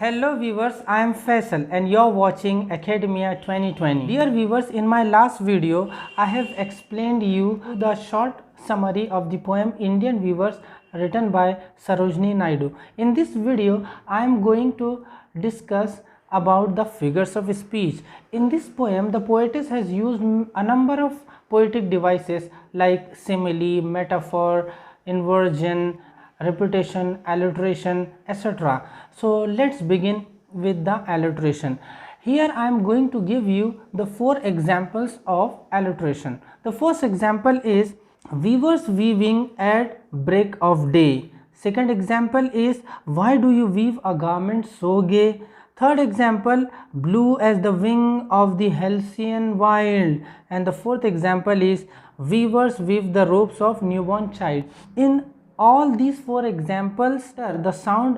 Hello viewers, I am Faisal and you're watching Academia 2020. Dear viewers, in my last video, I have explained you the short summary of the poem Indian Weavers written by Sarojini Naidu. In this video, I am going to discuss about the figures of speech. In this poem, the poetess has used a number of poetic devices like simile, metaphor, inversion, repetition, alliteration, etc. So let's begin with the alliteration. Here I am going to give you the 4 examples of alliteration. The first example is weavers weaving at break of day. Second example is why do you weave a garment so gay. Third example, blue as the wing of the halcyon wild. And the fourth example is weavers weave the ropes of newborn child. In all these 4 examples, the sound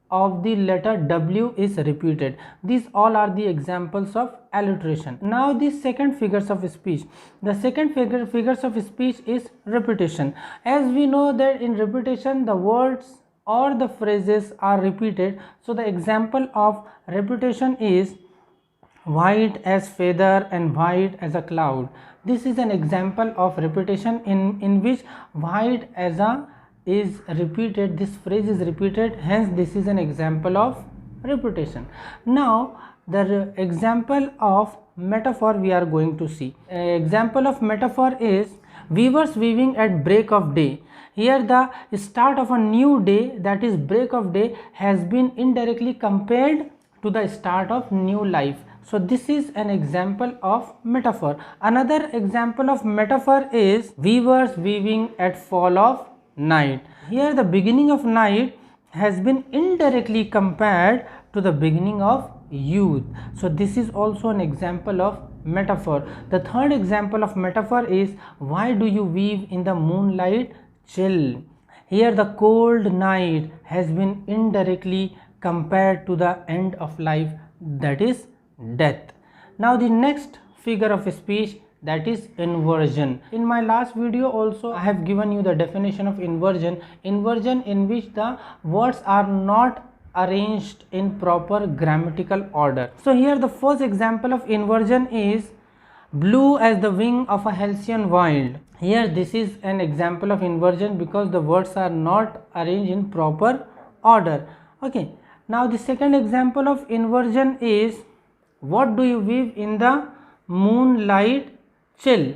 of the letter W is repeated. These all are the examples of alliteration. Now the second figures of speech. The second figures of speech is repetition. As we know that in repetition the words or the phrases are repeated. So the example of repetition is white as feather and white as a cloud. This is an example of repetition in which white as a is repeated, this phrase is repeated, hence this is an example of repetition. Now the example of metaphor we are going to see. Example of metaphor is weavers weaving at break of day. Here the start of a new day, that is break of day, has been indirectly compared to the start of new life. So this is an example of metaphor. Another example of metaphor is weavers weaving at fall of night. Here the beginning of night has been indirectly compared to the beginning of youth. So this is also an example of metaphor. The third example of metaphor is why do you weave in the moonlight chill. Here the cold night has been indirectly compared to the end of life, that is death. Now the next figure of speech, that is inversion. In my last video also I have given you the definition of inversion. Inversion in which the words are not arranged in proper grammatical order. So here the first example of inversion is blue as the wing of a halcyon wild. Here this is an example of inversion because the words are not arranged in proper order. Okay. Now the second example of inversion is what do you weave in the moonlight chill.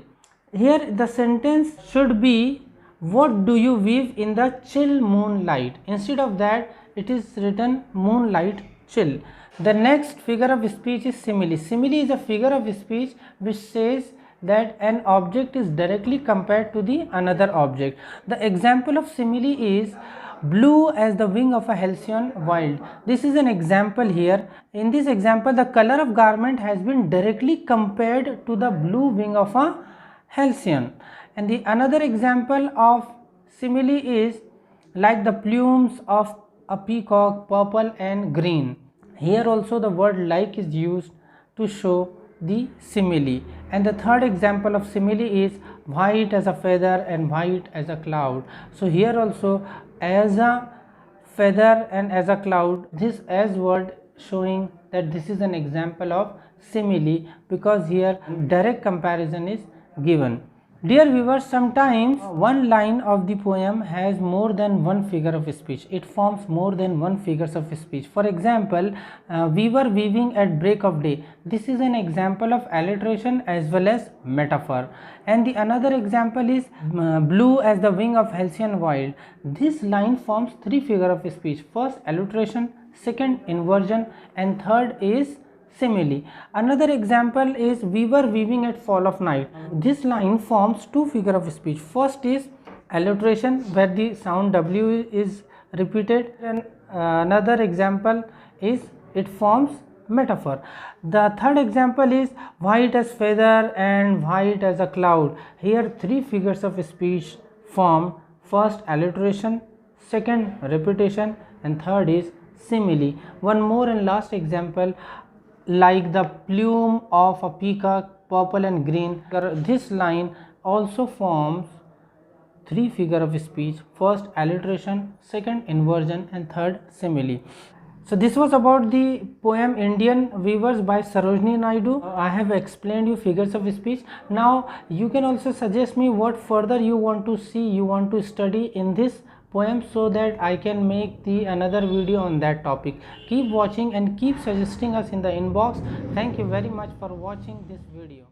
Here the sentence should be what do you weave in the chill moonlight. Instead of that it is written moonlight chill. The next figure of speech is simile. Simile is a figure of speech which says that an object is directly compared to the another object. The example of simile is blue as the wing of a halcyon wild. This is an example here. In this example the color of garment has been directly compared to the blue wing of a halcyon. And the another example of simile is like the plumes of a peacock, purple and green. Here also the word like is used to show the simile. And the third example of simile is white as a feather and white as a cloud. So here also as a feather and as a cloud, this as word showing that this is an example of simile because here direct comparison is given. Dear viewers, sometimes one line of the poem has more than one figure of speech. It forms more than one figures of speech. For example, weaver weaving at break of day. This is an example of alliteration as well as metaphor. And the another example is blue as the wing of halcyon wild. This line forms 3 figure of speech. First alliteration, second inversion, and third is simile. Another example is weaver weaving at fall of night. This line forms 2 figure of speech. First is alliteration where the sound W is repeated, and another example is it forms metaphor. The third example is white as feather and white as a cloud. Here 3 figures of speech form. First alliteration, second repetition, and third is simile. One more and last example, like the plume of a peacock, purple and green. This line also forms 3 figure of speech. First alliteration, second inversion, and third simile. So this was about the poem Indian Weavers by Sarojini Naidu. I have explained you figures of speech. Now you can also suggest me what further you want to see, you want to study in this poem, so that I can make the another video on that topic. Keep watching and keep suggesting us in the inbox. Thank you very much for watching this video.